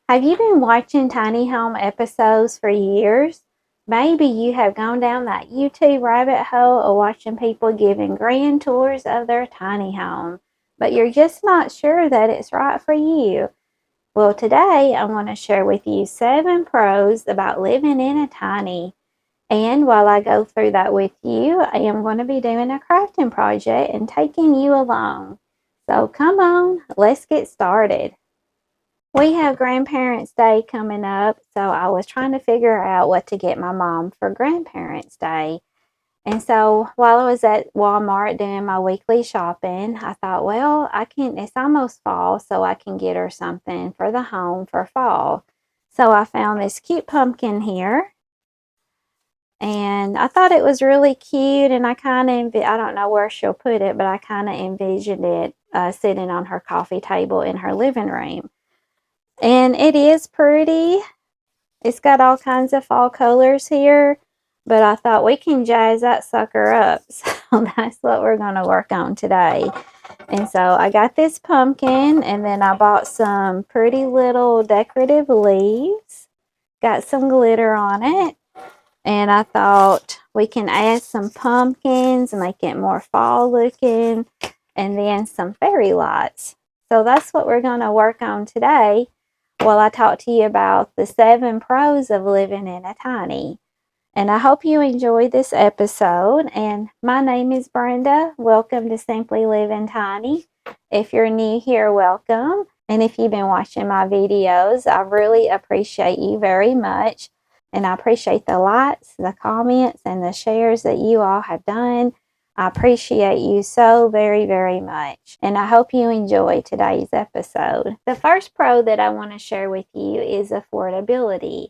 Have you been watching tiny home episodes for years? Maybe you have gone down that YouTube rabbit hole of watching people giving grand tours of their tiny home, but you're just not sure that it's right for you. Well, today I'm going to share with you 7 pros about living in a tiny. And while I go through that with you, I am going to be doing a crafting project and taking you along. So come on, let's get started. We have Grandparents' Day coming up, so I was trying to figure out what to get my mom for Grandparents' Day. And so while I was at Walmart doing my weekly shopping, I thought, well, it's almost fall, so I can get her something for the home for fall. So I found this cute pumpkin here, and I thought it was really cute, and I don't know where she'll put it, but I kind of envisioned it sitting on her coffee table in her living room. And it is pretty. It's got all kinds of fall colors here, but I thought we can jazz that sucker up. So that's what we're going to work on today. And so I got this pumpkin, and then I bought some pretty little decorative leaves. Got some glitter on it. And I thought we can add some pumpkins and make it more fall looking, and then some fairy lights. So that's what we're going to work on today while I talk to you about the 7 pros of living in a tiny. And I hope you enjoyed this episode. And my name is Brenda. Welcome to Simply Living Tiny. If you're new here, welcome. And if you've been watching my videos, I really appreciate you very much. And I appreciate the likes, the comments, and the shares that you all have done. I appreciate you so very, very much. And I hope you enjoy today's episode. The first pro that I want to share with you is affordability.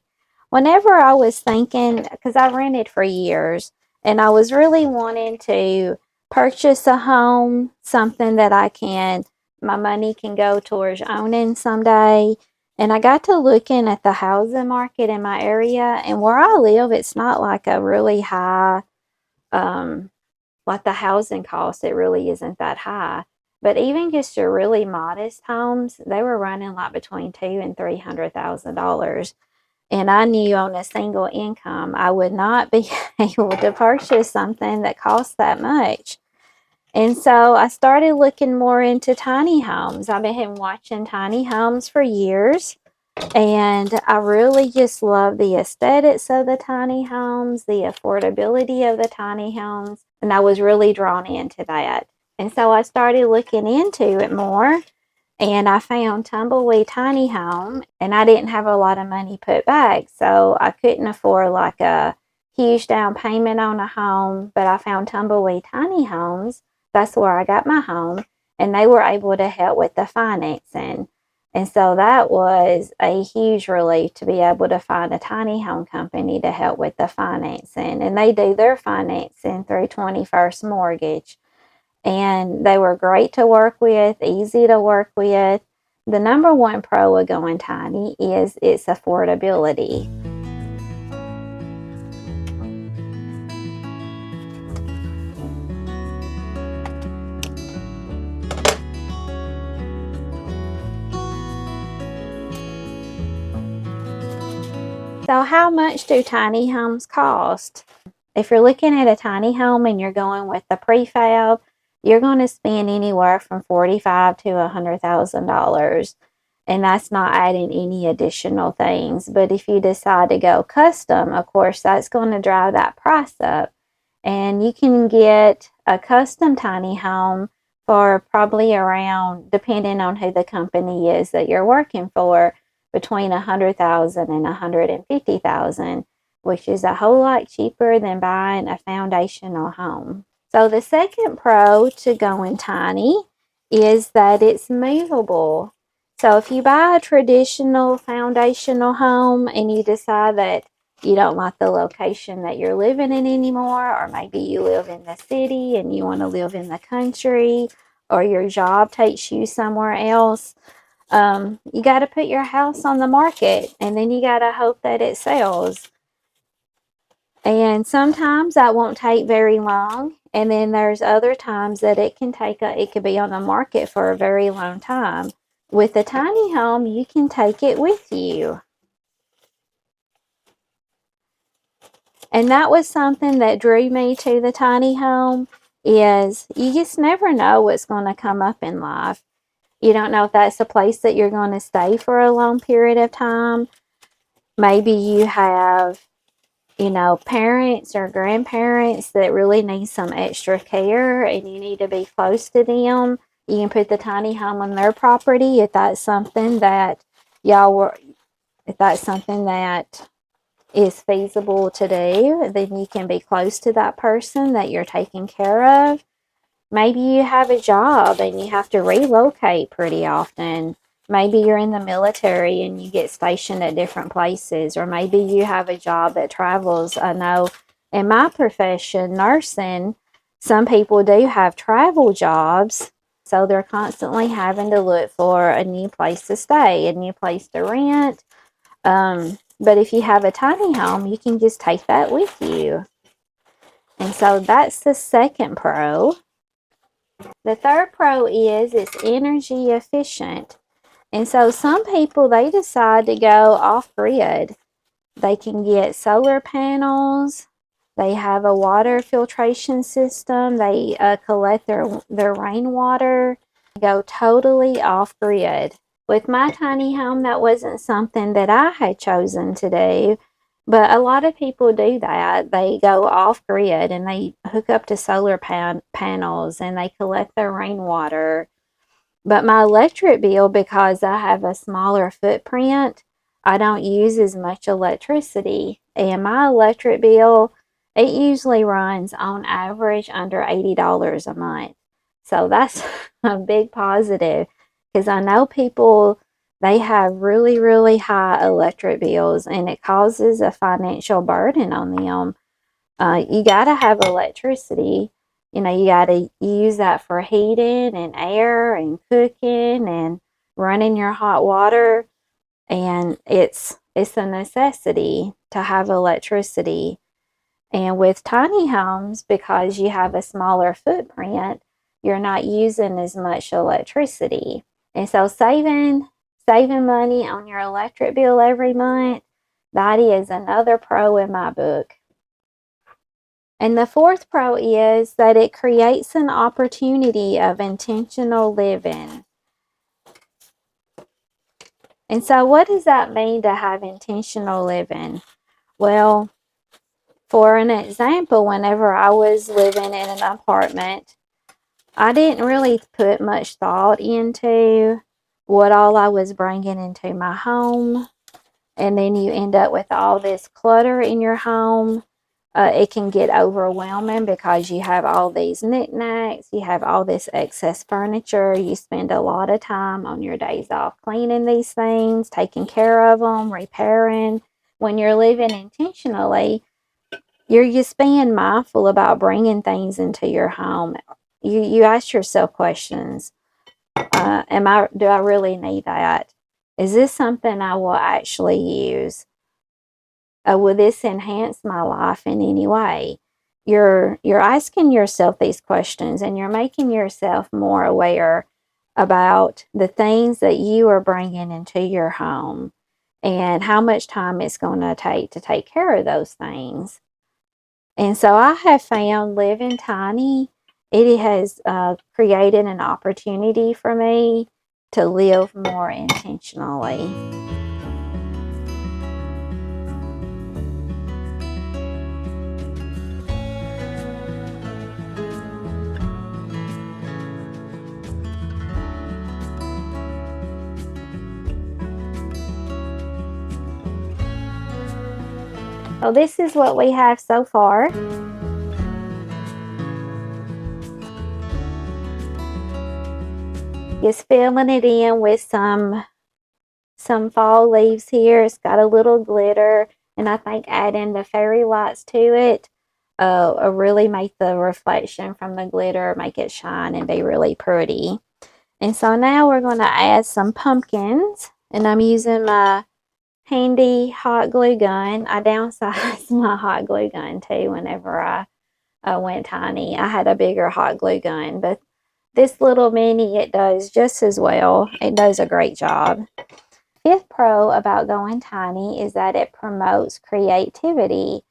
Whenever I was thinking, because I rented for years, and I was really wanting to purchase a home, something that my money can go towards owning someday. And I got to looking at the housing market in my area, and where I live, it's not like a really high, like the housing cost, it really isn't that high. But even just your really modest homes, they were running like between $200,000 and $300,000. And I knew on a single income, I would not be able to purchase something that costs that much. And so I started looking more into tiny homes. I've been watching tiny homes for years, and I really just love the aesthetics of the tiny homes, the affordability of the tiny homes, and I was really drawn into that. And so I started looking into it more, and I found Tumbleweed Tiny Home, and I didn't have a lot of money put back, so I couldn't afford like a huge down payment on a home, but I found Tumbleweed Tiny Homes. That's where I got my home, and they were able to help with the financing. And so that was a huge relief to be able to find a tiny home company to help with the financing. And they do their financing through 21st Mortgage. And they were great to work with, easy to work with. The number one pro of going tiny is its affordability. So how much do tiny homes cost? If you're looking at a tiny home and you're going with the prefab, you're going to spend anywhere from $45,000 to $100,000. And that's not adding any additional things. But if you decide to go custom, of course, that's going to drive that price up. And you can get a custom tiny home for probably around, depending on who the company is that you're working for, between $100,000 and $150,000, which is a whole lot cheaper than buying a foundational home. So the second pro to going tiny is that it's movable. So if you buy a traditional foundational home and you decide that you don't like the location that you're living in anymore, or maybe you live in the city and you want to live in the country, or your job takes you somewhere else, you got to put your house on the market, and then you got to hope that it sells. And sometimes that won't take very long, and then there's other times that it could be on the market for a very long time. With a tiny home, you can take it with you. And that was something that drew me to the tiny home, is you just never know what's going to come up in life. You don't know if that's a place that you're going to stay for a long period of time. Maybe you have, parents or grandparents that really need some extra care and you need to be close to them. You can put the tiny home on their property if that's something that if that's something that is feasible to do, then you can be close to that person that you're taking care of. Maybe you have a job and you have to relocate pretty often. Maybe you're in the military and you get stationed at different places, or maybe you have a job that travels. I know in my profession, nursing, some people do have travel jobs, so they're constantly having to look for a new place to stay, a new place to rent. But if you have a tiny home, you can just take that with you. And so that's the second pro. The third pro is it's energy efficient. And so some people, they decide to go off grid. They can get solar panels. They have a water filtration system. They collect their rainwater. They go totally off grid. With my tiny home, that wasn't something that I had chosen to do, but a lot of people do that. They go off grid and they hook up to solar panels and they collect their rainwater. But my electric bill, because I have a smaller footprint, I don't use as much electricity. And my electric bill, it usually runs on average under $80 a month. So that's a big positive, because I know people, they have really, really high electric bills and it causes a financial burden on them. You got to have electricity. You got to use that for heating and air and cooking and running your hot water. And it's a necessity to have electricity. And with tiny homes, because you have a smaller footprint, you're not using as much electricity. And so saving money on your electric bill every month, that is another pro in my book. And the fourth pro is that it creates an opportunity of intentional living. And so what does that mean to have intentional living? Well, for an example, whenever I was living in an apartment, I didn't really put much thought into what all I was bringing into my home. And then you end up with all this clutter in your home. It can get overwhelming because you have all these knickknacks, you have all this excess furniture. You spend a lot of time on your days off cleaning these things, taking care of them, repairing. When you're living intentionally, you're just being mindful about bringing things into your home. You ask yourself questions. Do I really need that? Is this something I will actually use? Will this enhance my life in any way? You're asking yourself these questions and you're making yourself more aware about the things that you are bringing into your home and how much time it's going to take care of those things. And so I have found living tiny, it has created an opportunity for me to live more intentionally. So this is what we have so far. Just filling it in with some fall leaves here. It's got a little glitter, and I think adding the fairy lights to it really make the reflection from the glitter, make it shine and be really pretty. And so now we're going to add some pumpkins, and I'm using my handy hot glue gun. I downsized my hot glue gun too whenever I went tiny. I had a bigger hot glue gun, but this little mini, it does just as well. It does a great job. Fifth pro about going tiny is that it promotes creativity.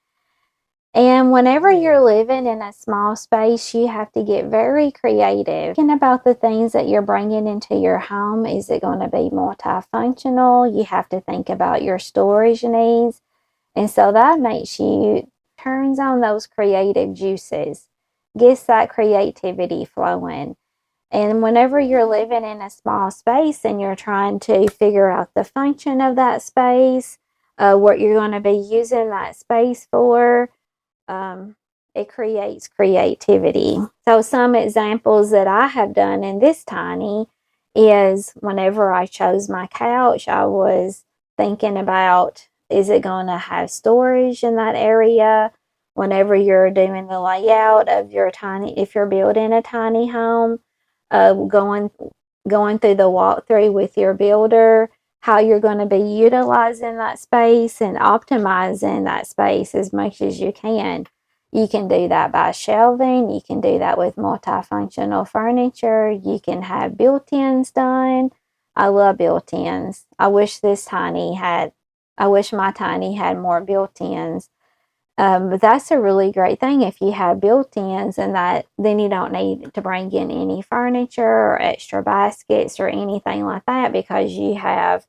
And whenever you're living in a small space, you have to get very creative. Thinking about the things that you're bringing into your home, is it going to be multifunctional? You have to think about your storage needs. And so that makes you, turns on those creative juices, gets that creativity flowing. And whenever you're living in a small space and you're trying to figure out the function of that space, what you're going to be using that space for, it creates creativity. So some examples that I have done in this tiny is whenever I chose my couch, I was thinking about, is it going to have storage in that area? Whenever you're doing the layout of your tiny, if you're building a tiny home, going through the walkthrough with your builder, how you're going to be utilizing that space and optimizing that space as much as you can. You can do that by shelving. You can do that with multifunctional furniture. You can have built-ins done. I love built-ins. I wish my tiny had more built-ins. But that's a really great thing if you have built-ins, and that then you don't need to bring in any furniture or extra baskets or anything like that, because you have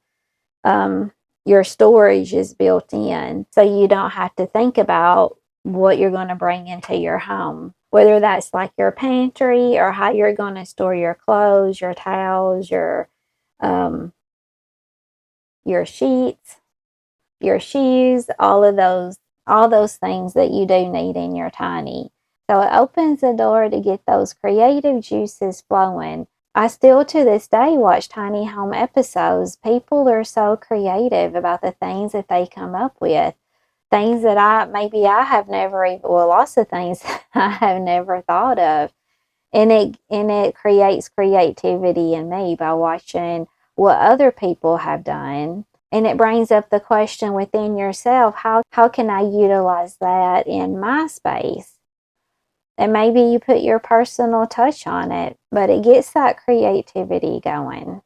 your storage is built in, so you don't have to think about what you're going to bring into your home, whether that's like your pantry or how you're going to store your clothes, your towels, your sheets, your shoes, all those things that you do need in your tiny. So it opens the door to get those creative juices flowing. I still to this day watch tiny home episodes. People are so creative about the things that they come up with. Things that I have never even, well, lots of things I have never thought of. And it creates creativity in me by watching what other people have done. And it brings up the question within yourself, how can I utilize that in my space? And maybe you put your personal touch on it, but it gets that creativity going.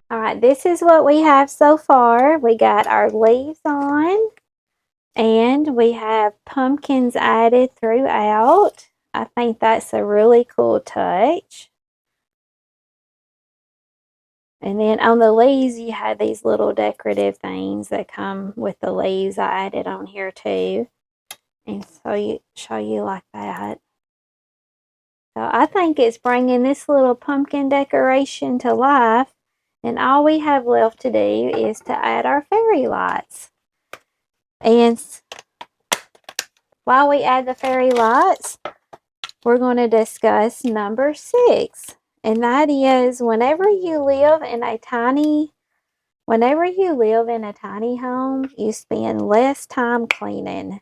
All right, this is what we have so far. We got our leaves on, and we have pumpkins added throughout. I think that's a really cool touch. And then on the leaves, you have these little decorative things that come with the leaves. I added on here too, and so you show you like that. So I think it's bringing this little pumpkin decoration to life. And all we have left to do is to add our fairy lights. And while we add the fairy lights, we're going to discuss number 6. And that is, whenever you live in a tiny home, you spend less time cleaning.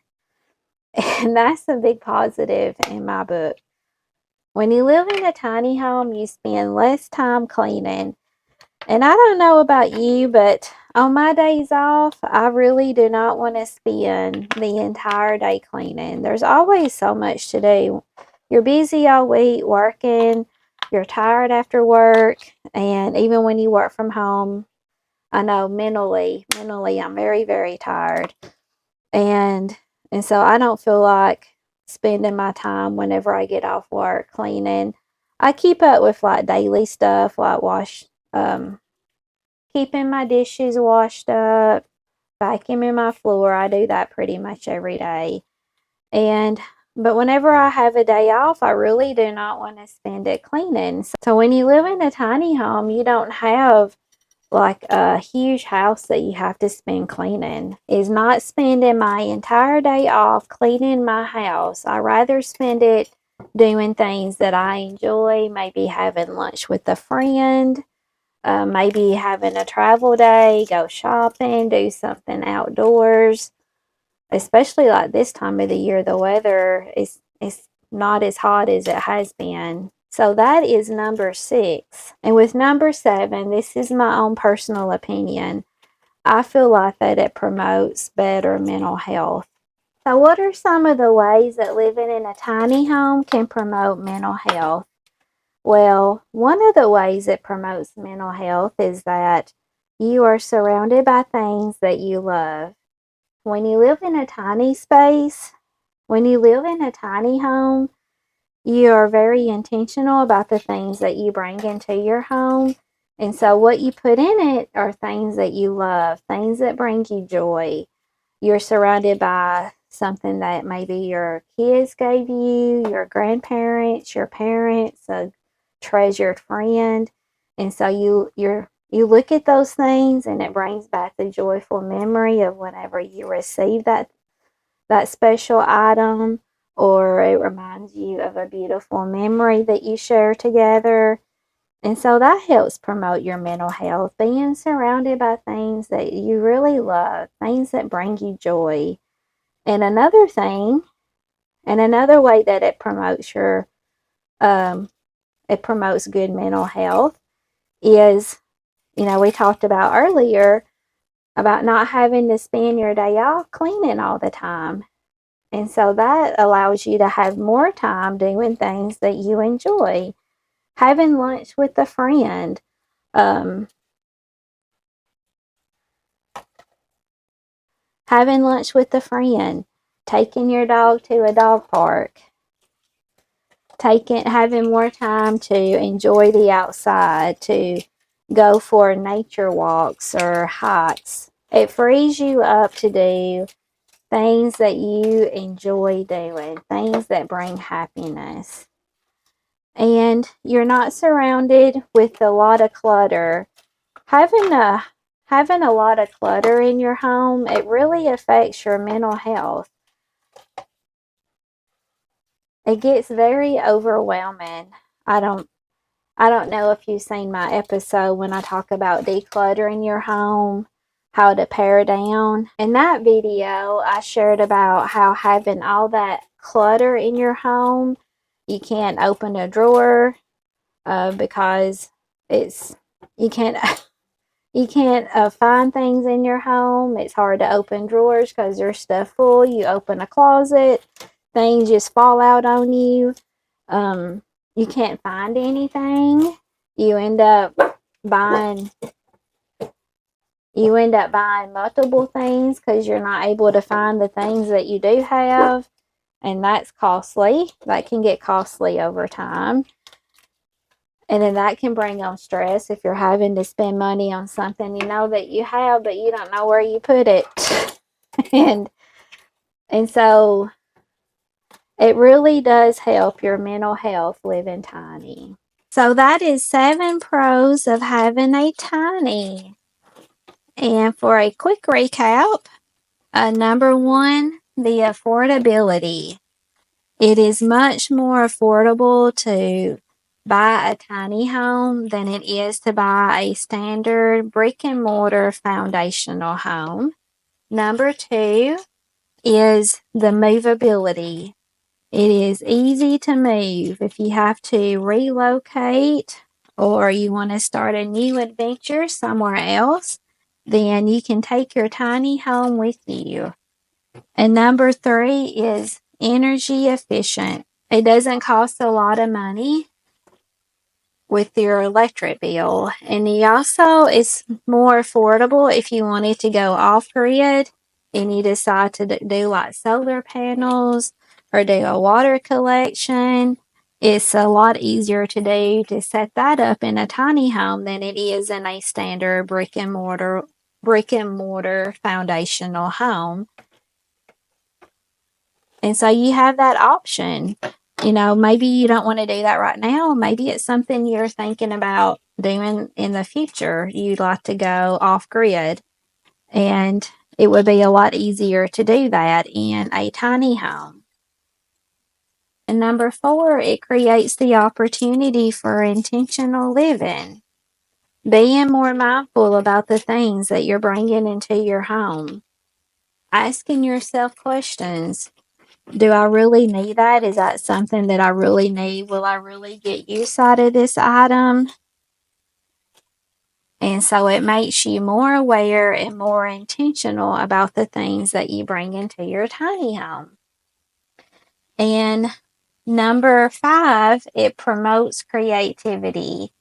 And that's a big positive in my book. When you live in a tiny home, you spend less time cleaning. And I don't know about you, but on my days off, I really do not want to spend the entire day cleaning. There's always so much to do. You're busy all week working, you're tired after work, and even when you work from home, I know mentally I'm very, very tired. And so I don't feel like spending my time whenever I get off work cleaning. I keep up with like daily stuff, like keeping my dishes washed up, vacuuming my floor. I do that pretty much every day. And but whenever I have a day off, I really do not want to spend it cleaning. So when you live in a tiny home, you don't have like a huge house that you have to spend cleaning. Is not spending my entire day off cleaning my house. I rather spend it doing things that I enjoy, maybe having lunch with a friend, maybe having a travel day, go shopping, do something outdoors. Especially like this time of the year, the weather is not as hot as it has been. So that is number 6. And with number 7, this is my own personal opinion. I feel like that it promotes better mental health. So what are some of the ways that living in a tiny home can promote mental health? Well, one of the ways it promotes mental health is that you are surrounded by things that you love. When you live in a tiny space, when you live in a tiny home, you are very intentional about the things that you bring into your home. And so, what you put in it are things that you love, things that bring you joy. You're surrounded by something that maybe your kids gave you, your grandparents, your parents, a treasured friend. And so, you look at those things and it brings back the joyful memory of whenever you received that special item, or it reminds you of a beautiful memory that you share together. And so that helps promote your mental health, being surrounded by things that you really love, things that bring you joy. And another thing, and another way that um, it promotes good mental health is, we talked about earlier about not having to spend your day off cleaning all the time. And so that allows you to have more time doing things that you enjoy. Having lunch with a friend, um, having lunch with a friend, taking your dog to a dog park, having more time to enjoy the outside, to go for nature walks or hikes. It frees you up to do things that you enjoy doing, things that bring happiness. And you're not surrounded with a lot of clutter. Having a lot of clutter in your home, it really affects your mental health. It gets very overwhelming. I don't I don't know if you've seen my episode when I talk about decluttering your home, how to pare down. In that video, I shared about how having all that clutter in your home, you can't open a drawer because it's you can't you can't find things in your home. It's hard to open drawers because there's stuff full. You open a closet, things just fall out on you. Um, you can't find anything. You end up buying multiple things because you're not able to find the things that you do have, and that's costly. That can get costly over time. And then that can bring on stress if you're having to spend money on something you know that you have, but you don't know where you put it. and and so it really does help your mental health living tiny. So that is 7 pros of having a tiny. And for a quick recap, number 1, the affordability. It is much more affordable to buy a tiny home than it is to buy a standard brick and mortar foundational home. Number 2 is the movability. It is easy to move if you have to relocate or you want to start a new adventure somewhere else, then you can take your tiny home with you. And number 3 is energy efficient. It doesn't cost a lot of money with your electric bill. And it's more affordable if you wanted to go off grid and you decide to do like solar panels or do a water collection. It's a lot easier to do to set that up in a tiny home than it is in a standard brick and mortar foundational home. And so you have that option. You know, maybe you don't want to do that right now. Maybe it's something you're thinking about doing in the future. You'd like to go off grid, and it would be a lot easier to do that in a tiny home. And number 4, it creates the opportunity for intentional living. Being more mindful about the things that you're bringing into your home. Asking yourself questions. Do I really need that? Is that something that I really need? Will I really get use out of this item? And so it makes you more aware and more intentional about the things that you bring into your tiny home. And number 5, it promotes creativity.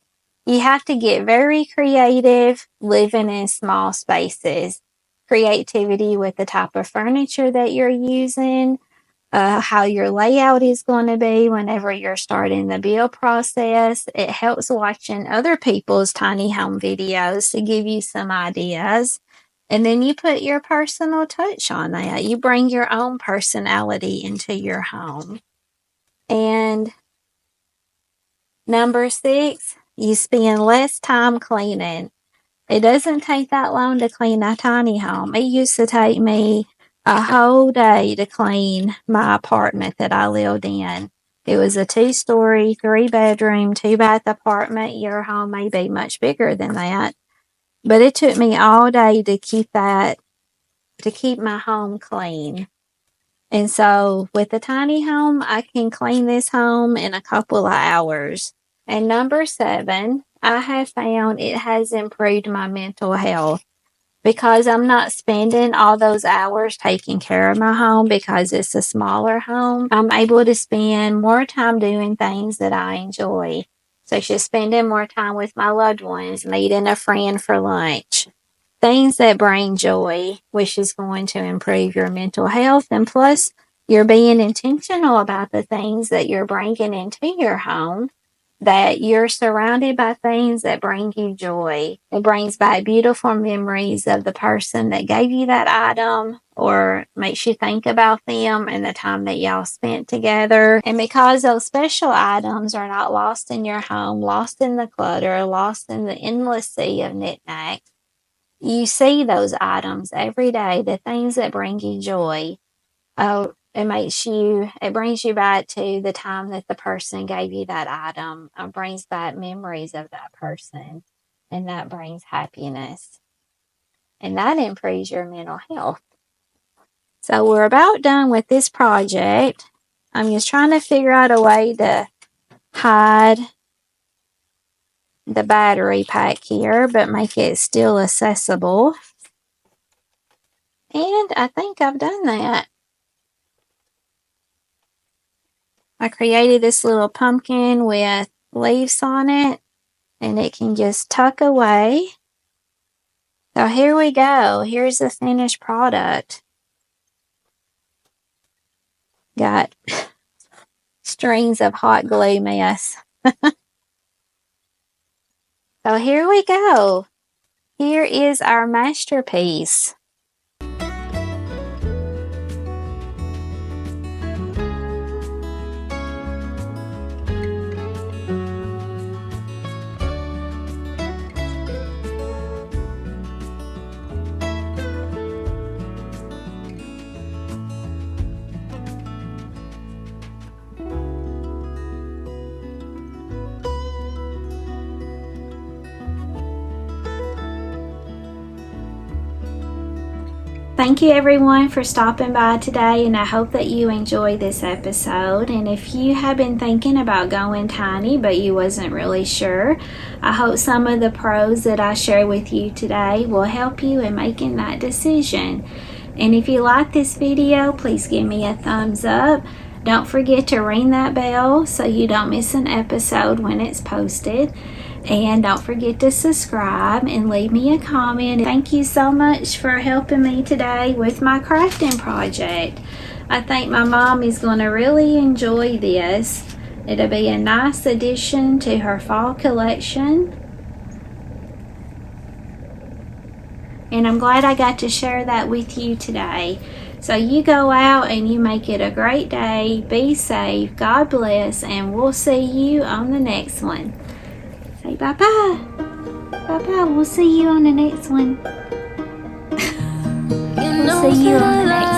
You have to get very creative living in small spaces. Creativity with the type of furniture that you're using, how your layout is going to be whenever you're starting the build process. It helps watching other people's tiny home videos to give you some ideas. And then you put your personal touch on that. You bring your own personality into your home. And number 6, you spend less time cleaning. It doesn't take that long to clean a tiny home. It used to take me a whole day to clean my apartment that I lived in. It was a 2-story, 3-bedroom, 2-bath apartment. Your home may be much bigger than that. But it took me all day to keep my home clean. And so with a tiny home, I can clean this home in a couple of hours. And number 7, I have found it has improved my mental health because I'm not spending all those hours taking care of my home because it's a smaller home. I'm able to spend more time doing things that I enjoy, such as spending more time with my loved ones, meeting a friend for lunch, things that bring joy, which is going to improve your mental health. And plus, you're being intentional about the things that you're bringing into your home, that you're surrounded by things that bring you joy. It brings back beautiful memories of the person that gave you that item, or makes you think about them and the time that y'all spent together. And because those special items are not lost in your home, lost in the clutter, lost in the endless sea of knickknacks, you see those items every day, the things that bring you joy. It brings you back to the time that the person gave you that item. It brings back memories of that person, and that brings happiness. And that improves your mental health. So we're about done with this project. I'm just trying to figure out a way to hide the battery pack here, but make it still accessible. And I think I've done that. I created this little pumpkin with leaves on it, and it can just tuck away. So here we go. Here's the finished product. Got strings of hot glue mess. So here we go. Here is our masterpiece. Thank you everyone for stopping by today, and I hope that you enjoyed this episode. And if you have been thinking about going tiny but you wasn't really sure, I hope some of the pros that I share with you today will help you in making that decision. And if you like this video, please give me a thumbs up. Don't forget to ring that bell so you don't miss an episode when it's posted. And don't forget to subscribe and leave me a comment. Thank you so much for helping me today with my crafting project. I think my mom is going to really enjoy this. It'll be a nice addition to her fall collection. And I'm glad I got to share that with you today. So you go out and you make it a great day. Be safe. God bless. And we'll see you on the next one. Say bye-bye. Bye-bye. We'll see you on the next one. We'll see you on the next one.